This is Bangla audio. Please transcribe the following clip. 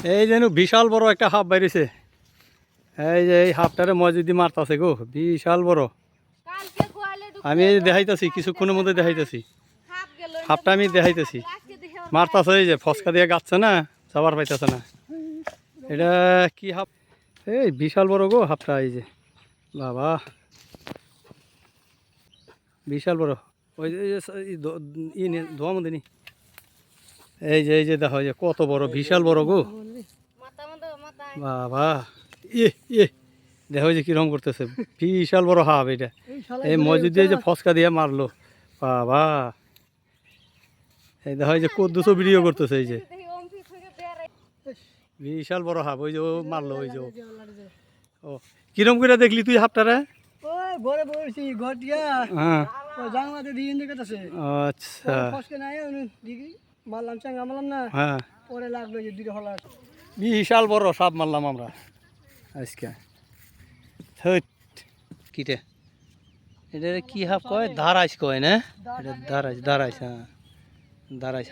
এই যেন বিশাল বড় একটা হাফ বাইরেছে। এই যে এই হাফটারে মজুদি মারতাছে গো, বিশাল বড়। আমি দেখাইতেছি, কিছুক্ষণের মধ্যে দেখাইতেছি। হাফটা আমি দেখাইতেছি, মারতাছে। এই যে ফসকা দিয়ে গাচ্ছে না, যাবার পাইতেছে না। এটা কি হাফ? এই বিশাল বড় গো হাফটা। এই যে বাবা, বিশাল বড়। ওই যে ধোয়া মধ্যে নি। এই যে দেখো, যে কত বড়, বিশাল বড় গো বাবা। ইয়ে ইয়ে দেখো যে কিরকম করতেছে, বিশাল বড় হাফ এটা। এই মসজিদ দিয়ে যে ফসকা দিয়ে মারলো বাবা। এই দেখো যে কদ্দুসো ভিডিও করতেছে। এই যে বিশাল বড় হাফ, ওই যে ও মারলো। ওই যে ও কিরম করে দেখলি তুই হাফটারে? হ্যাঁ, আচ্ছা, হ্যাঁ, বিশাল বড় সাপ মারলাম আমরা আজকে। কিটে এটা কি হাফ কয়? ধারাইস কয় না? এটা ধারাইস, হ্যাঁ ধারাইস।